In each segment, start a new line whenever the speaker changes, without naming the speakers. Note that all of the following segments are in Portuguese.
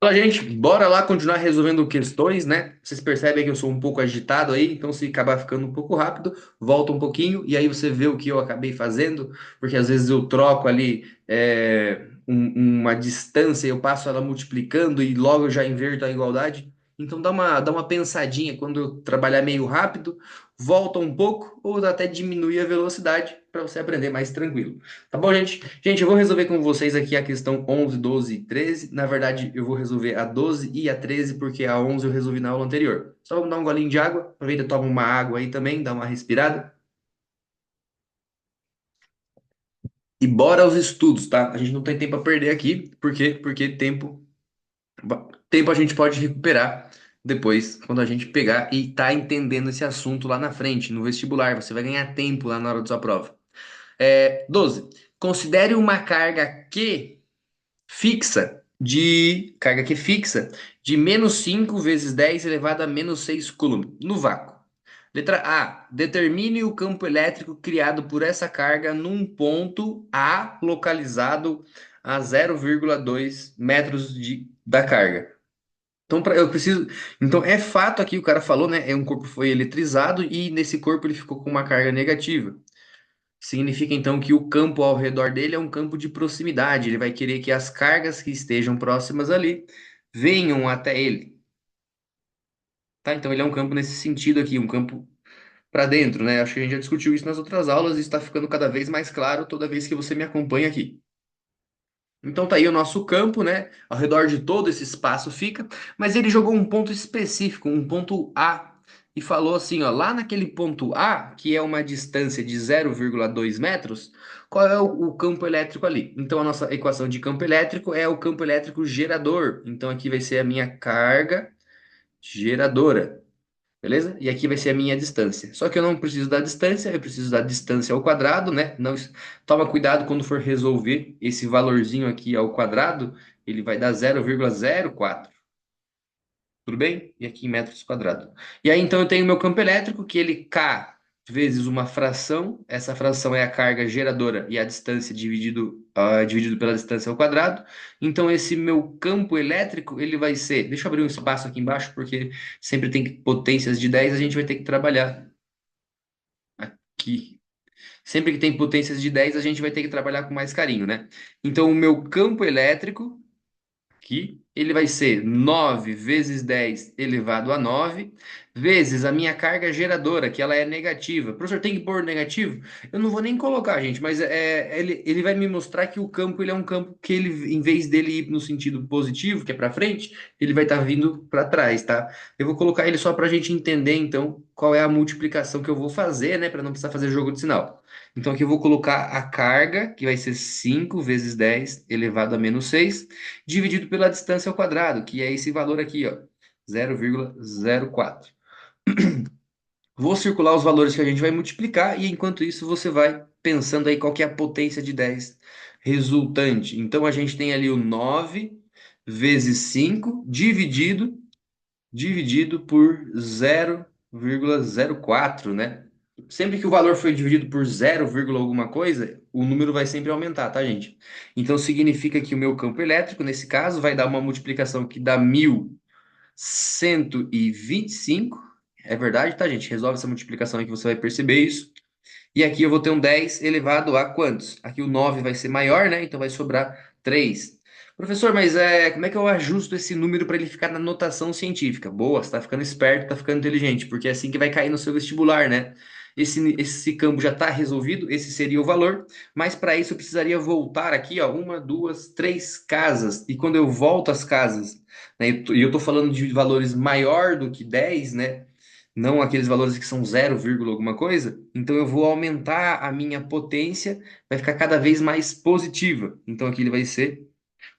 Fala, gente, bora lá continuar resolvendo questões, né? Vocês percebem que eu sou um pouco agitado aí, então se acabar ficando um pouco rápido, volta um pouquinho e aí você vê o que eu acabei fazendo, porque às vezes eu troco ali uma distância, eu passo ela multiplicando e logo eu já inverto a igualdade. Então dá uma pensadinha quando eu trabalhar meio rápido, volta um pouco ou até diminui a velocidade para você aprender mais tranquilo. Tá bom, gente? Gente, eu vou resolver com vocês aqui a questão 11, 12 e 13. Na verdade, eu vou resolver a 12 e a 13, porque a 11 eu resolvi na aula anterior. Só vamos dar um golinho de água. Aproveita e toma uma água aí também, dá uma respirada. E bora aos estudos, tá? A gente não tem tempo a perder aqui. Por quê? Porque tempo a gente pode recuperar depois, quando a gente pegar e tá entendendo esse assunto lá na frente, no vestibular. Você vai ganhar tempo lá na hora da sua prova. 12. Considere uma carga fixa de menos 5 vezes 10 elevado a menos 6 coulomb no vácuo. Letra A. Determine o campo elétrico criado por essa carga num ponto A localizado a 0,2 metros da carga. Então, eu preciso. Então, é fato aqui, o cara falou, né? Um corpo foi eletrizado e nesse corpo ele ficou com uma carga negativa. Significa então que o campo ao redor dele é um campo de proximidade. Ele vai querer que as cargas que estejam próximas ali venham até ele, tá? Então ele é um campo nesse sentido aqui, um campo para dentro, né? Acho que a gente já discutiu isso nas outras aulas e está ficando cada vez mais claro toda vez que você me acompanha aqui. Então tá aí o nosso campo, né? Ao redor de todo esse espaço fica, mas ele jogou um ponto específico, um ponto A, e falou assim, ó, lá naquele ponto A, que é uma distância de 0,2 metros, qual é o campo elétrico ali? Então a nossa equação de campo elétrico é o campo elétrico gerador. Então aqui vai ser a minha carga geradora. Beleza? E aqui vai ser a minha distância. Só que eu não preciso da distância, eu preciso da distância ao quadrado, né? Não, toma cuidado quando for resolver esse valorzinho aqui ao quadrado, ele vai dar 0,04. Tudo bem? E aqui em metros quadrados. E aí, então, eu tenho meu campo elétrico, que ele K vezes uma fração. Essa fração é a carga geradora e a distância dividido pela distância ao quadrado. Então, esse meu campo elétrico, ele vai ser... Deixa eu abrir um espaço aqui embaixo, porque sempre tem potências de 10, a gente vai ter que trabalhar aqui. Sempre que tem potências de 10, a gente vai ter que trabalhar com mais carinho, né? Então, o meu campo elétrico aqui, ele vai ser 9 vezes 10 elevado a 9 vezes a minha carga geradora, que ela é negativa. Professor, tem que pôr negativo? Eu não vou nem colocar, gente, mas ele vai me mostrar que o campo ele é um campo que ele, em vez dele ir no sentido positivo, que é para frente, ele vai estar vindo para trás, tá? Eu vou colocar ele só para a gente entender, então, qual é a multiplicação que eu vou fazer, né, para não precisar fazer jogo de sinal. Então, aqui eu vou colocar a carga, que vai ser 5 vezes 10 elevado a menos 6 dividido pela distância ao quadrado, que é esse valor aqui, ó, 0,04. Vou circular os valores que a gente vai multiplicar e enquanto isso você vai pensando aí qual que é a potência de 10 resultante. Então a gente tem ali o 9 vezes 5 dividido por 0,04, né? Sempre que o valor for dividido por 0, alguma coisa, o número vai sempre aumentar, tá, gente? Então significa que o meu campo elétrico, nesse caso, vai dar uma multiplicação que dá 1.125. É verdade, tá, gente? Resolve essa multiplicação aí que você vai perceber isso. E aqui eu vou ter um 10 elevado a quantos? Aqui o 9 vai ser maior, né? Então vai sobrar 3. Professor, mas como é que eu ajusto esse número para ele ficar na notação científica? Boa, você está ficando esperto, está ficando inteligente, porque é assim que vai cair no seu vestibular, né? Esse campo já está resolvido, esse seria o valor, mas para isso eu precisaria voltar aqui, ó, uma, duas, três casas. E quando eu volto às casas, né, e eu estou falando de valores maior do que 10, né? Não aqueles valores que são 0, alguma coisa, então eu vou aumentar a minha potência, vai ficar cada vez mais positiva. Então aqui ele vai ser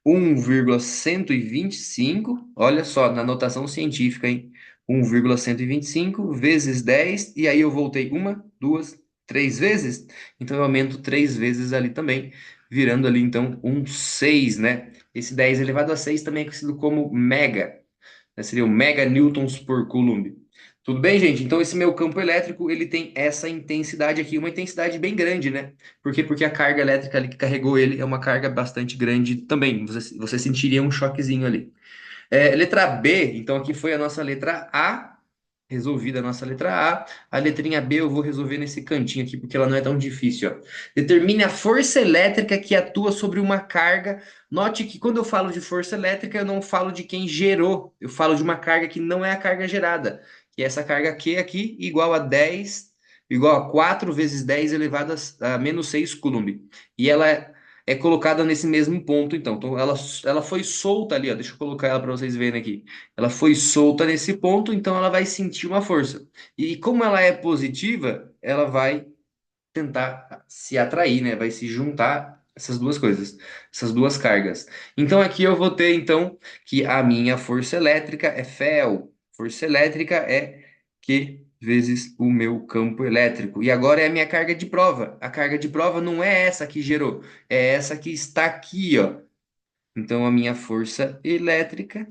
1,125, olha só, na notação científica, hein? 1,125 vezes 10, e aí eu voltei uma, duas, três vezes, então eu aumento três vezes ali também, virando ali então um 6, né? Esse 10 elevado a 6 também é conhecido como mega, né? Seria o mega newtons por coulomb. Tudo bem, gente? Então esse meu campo elétrico, ele tem essa intensidade aqui, uma intensidade bem grande, né? Por quê? Porque a carga elétrica ali que carregou ele é uma carga bastante grande também. Você sentiria um choquezinho ali. Letra B, então aqui foi a nossa letra A, resolvida a nossa letra A. A letrinha B eu vou resolver nesse cantinho aqui, porque ela não é tão difícil, ó. Determine a força elétrica que atua sobre uma carga. Note que quando eu falo de força elétrica, eu não falo de quem gerou, eu falo de uma carga que não é a carga gerada, que é essa carga Q aqui, igual a 10, igual a 4 vezes 10 elevado a menos 6 Coulomb. E ela é colocada nesse mesmo ponto, então. Então, ela foi solta ali, ó. Deixa eu colocar ela para vocês verem aqui. Ela foi solta nesse ponto, então ela vai sentir uma força. E como ela é positiva, ela vai tentar se atrair, né? Vai se juntar essas duas coisas, essas duas cargas. Então aqui eu vou ter então que a minha força elétrica é Fel. Força elétrica é Q vezes o meu campo elétrico. E agora é a minha carga de prova. A carga de prova não é essa que gerou, é essa que está aqui, ó. Então a minha força elétrica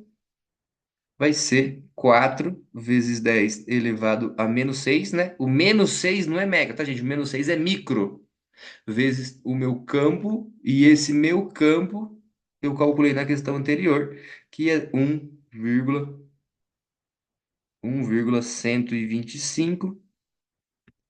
vai ser 4 vezes 10 elevado a menos 6, né? O menos 6 não é mega, tá, gente? O menos 6 é micro, vezes o meu campo, e esse meu campo eu calculei na questão anterior, que é 1,125.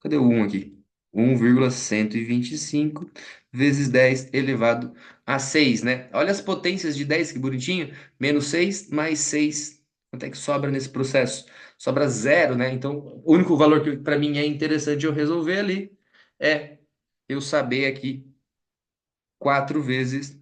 Cadê o 1 aqui? 1,125 vezes 10 elevado a 6, né? Olha as potências de 10, que bonitinho. Menos 6 mais 6. Quanto é que sobra nesse processo? Sobra zero, né? Então, o único valor que para mim é interessante eu resolver ali é eu saber aqui 4 vezes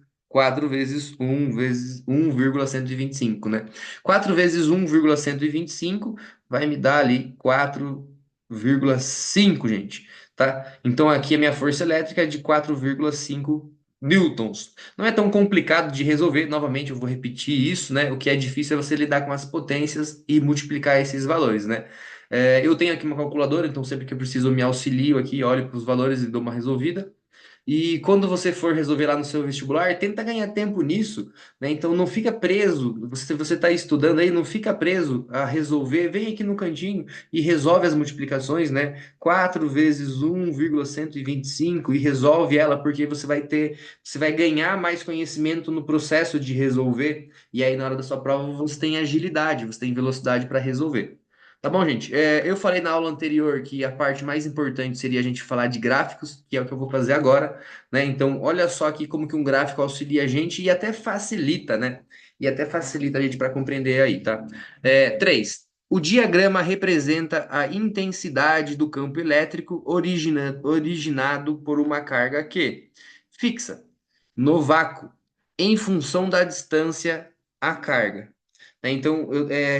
um vírgula cento e vinte e cinco, né? 4 vezes um vírgula cento e vinte e cinco vai me dar ali 4,5, gente, tá? Então aqui a minha força elétrica é de 4,5 newtons. Não é tão complicado de resolver, novamente eu vou repetir isso, né? O que é difícil é você lidar com as potências e multiplicar esses valores, né? Eu tenho aqui uma calculadora, então sempre que eu preciso eu me auxilio aqui, olho para os valores e dou uma resolvida. E quando você for resolver lá no seu vestibular, tenta ganhar tempo nisso, né? Então não fica preso. Você está estudando aí, não fica preso a resolver. Vem aqui no cantinho e resolve as multiplicações, né? 4 vezes 1,125 e resolve ela, porque você vai ganhar mais conhecimento no processo de resolver. E aí na hora da sua prova você tem agilidade, você tem velocidade para resolver. Tá bom, gente? Eu falei na aula anterior que a parte mais importante seria a gente falar de gráficos, que é o que eu vou fazer agora, né? Então, olha só aqui como que um gráfico auxilia a gente e até facilita, né? E até facilita a gente para compreender aí, tá? 3. O diagrama representa a intensidade do campo elétrico originado por uma carga Q, fixa, no vácuo, em função da distância à carga. Né? Então,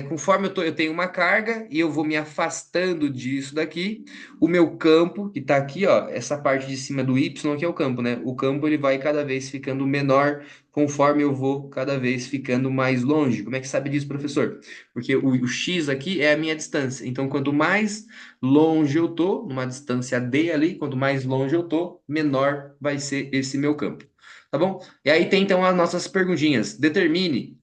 conforme eu tenho uma carga e eu vou me afastando disso daqui, o meu campo, que está aqui, ó, essa parte de cima do Y, que é o campo, né? O campo ele vai cada vez ficando menor conforme eu vou cada vez ficando mais longe. Como é que sabe disso, professor? Porque o X aqui é a minha distância. Então, quanto mais longe eu tô, numa distância D ali, quanto mais longe eu tô, menor vai ser esse meu campo. Tá bom? E aí tem então as nossas perguntinhas. Determine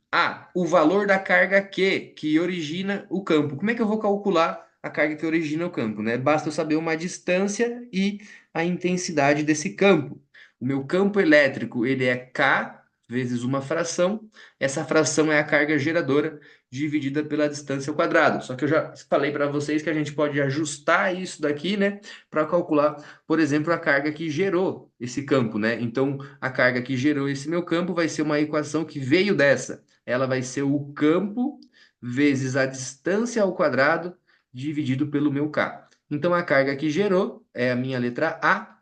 o valor da carga Q que origina o campo. Como é que eu vou calcular a carga que origina o campo, né? Basta eu saber uma distância e a intensidade desse campo. O meu campo elétrico, ele é K vezes uma fração. Essa fração é a carga geradora dividida pela distância ao quadrado. Só que eu já falei para vocês que a gente pode ajustar isso daqui, né, para calcular, por exemplo, a carga que gerou esse campo, né? Então, a carga que gerou esse meu campo vai ser uma equação que veio dessa. Ela vai ser o campo vezes a distância ao quadrado dividido pelo meu K. Então, a carga que gerou é a minha letra A,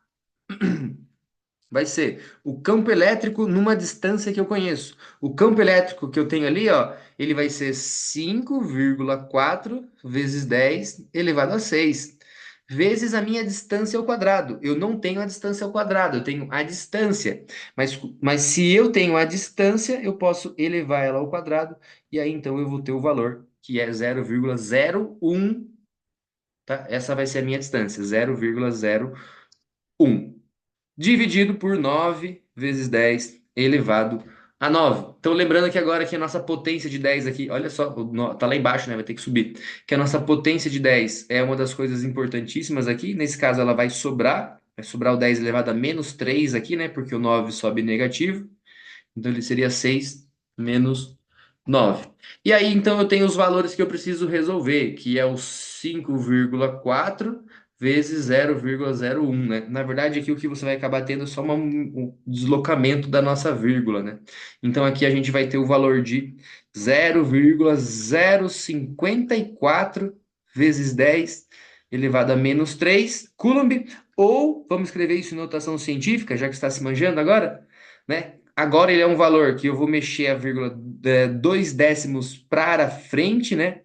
vai ser o campo elétrico numa distância que eu conheço. O campo elétrico que eu tenho ali, ó, ele vai ser 5,4 vezes 10 elevado a 6, vezes a minha distância ao quadrado. Eu não tenho a distância ao quadrado, eu tenho a distância. Mas se eu tenho a distância, eu posso elevar ela ao quadrado, e aí então eu vou ter o valor, que é 0,01, tá? Essa vai ser a minha distância, 0,01 dividido por 9 vezes 10 elevado a 9. Então, lembrando que agora que a nossa potência de 10 aqui, olha só, tá lá embaixo, né? Vai ter que subir. Que a nossa potência de 10 é uma das coisas importantíssimas aqui. Nesse caso, ela vai sobrar o 10 elevado a menos 3 aqui, né? Porque o 9 sobe negativo. Então, ele seria 6 menos 9. E aí, então, eu tenho os valores que eu preciso resolver, que é o 5,4 vezes 0,01, né? Na verdade, aqui o que você vai acabar tendo é só um deslocamento da nossa vírgula, né? Então, aqui a gente vai ter o valor de 0,054 vezes 10 elevado a menos 3 Coulomb, ou, vamos escrever isso em notação científica, já que está se manjando agora, né? Agora ele é um valor que eu vou mexer a vírgula 2 décimos para frente, né?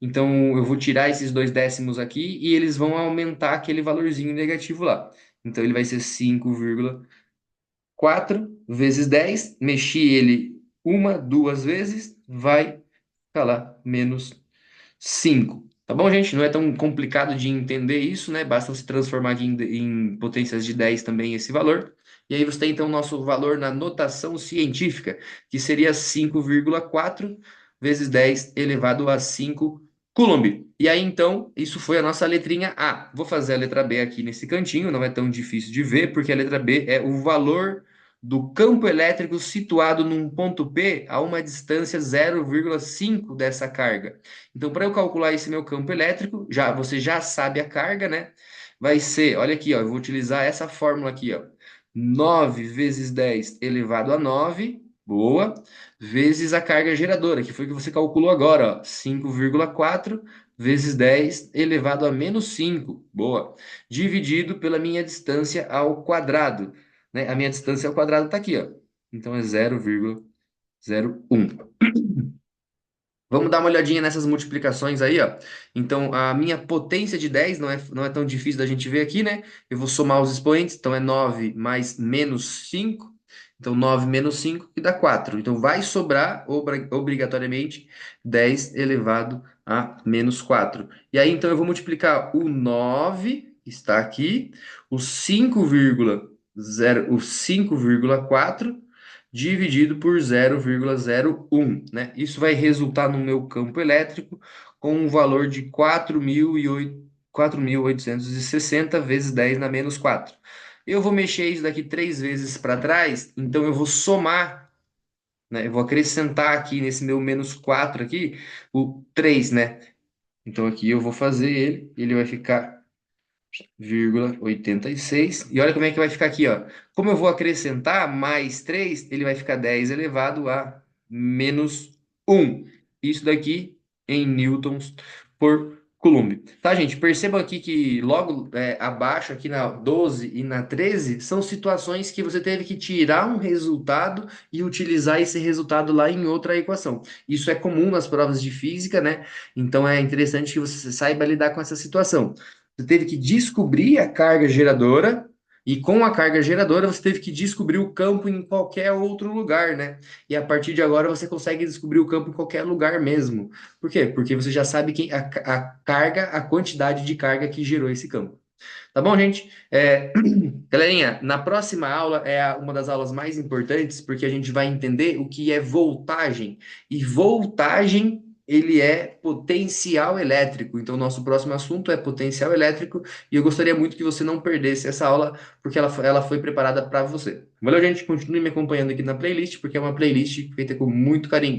Então eu vou tirar esses 2 décimos aqui e eles vão aumentar aquele valorzinho negativo lá. Então ele vai ser 5,4 vezes 10. Mexi ele uma, duas vezes, vai ficar lá menos 5. Tá bom, gente? Não é tão complicado de entender isso, né? Basta se transformar aqui em potências de 10 também esse valor. E aí você tem então o nosso valor na notação científica, que seria 5,4 vezes 10 elevado a 5 Coulomb. E aí então, isso foi a nossa letrinha A. Vou fazer a letra B aqui nesse cantinho, não é tão difícil de ver, porque a letra B é o valor do campo elétrico situado num ponto P a uma distância 0,5 dessa carga. Então, para eu calcular esse meu campo elétrico, você já sabe a carga, né? Vai ser, olha aqui, ó, eu vou utilizar essa fórmula aqui, ó. 9 vezes 10 elevado a 9, boa, vezes a carga geradora, que foi o que você calculou agora, ó. 5,4 vezes 10 elevado a menos 5, boa. Dividido pela minha distância ao quadrado, né? A minha distância ao quadrado está aqui, ó. Então é 0,01. Vamos dar uma olhadinha nessas multiplicações aí, ó. Então, a minha potência de 10 não é tão difícil da gente ver aqui, né? Eu vou somar os expoentes, então é 9 mais menos 5. Então, 9 menos 5 que dá 4. Então, vai sobrar obrigatoriamente 10 elevado a menos 4. E aí, então, eu vou multiplicar o 9, que está aqui, o 5,4 dividido por 0,01, né? Isso vai resultar no meu campo elétrico com um valor de 4.860 vezes 10 na menos 4. Eu vou mexer isso daqui 3 vezes para trás, então eu vou somar, né? Eu vou acrescentar aqui nesse meu menos 4 aqui, o 3, né? Então aqui eu vou fazer ele vai ficar 0,86. E olha como é que vai ficar aqui, ó. Como eu vou acrescentar mais 3, ele vai ficar 10 elevado a menos 1. Isso daqui em newtons por Coulomb. Tá, gente? Percebam aqui que logo abaixo, aqui na 12 e na 13, são situações que você teve que tirar um resultado e utilizar esse resultado lá em outra equação. Isso é comum nas provas de física, né? Então é interessante que você saiba lidar com essa situação. Você teve que descobrir a carga geradora, e com a carga geradora você teve que descobrir o campo em qualquer outro lugar, né? E a partir de agora você consegue descobrir o campo em qualquer lugar mesmo. Por quê? Porque você já sabe a carga, a quantidade de carga que gerou esse campo. Tá bom, gente? Galerinha, na próxima aula é uma das aulas mais importantes, porque a gente vai entender o que é voltagem. E voltagem, ele é potencial elétrico. Então, nosso próximo assunto é potencial elétrico. E eu gostaria muito que você não perdesse essa aula, porque ela foi preparada para você. Valeu, gente? Continue me acompanhando aqui na playlist, porque é uma playlist feita com muito carinho.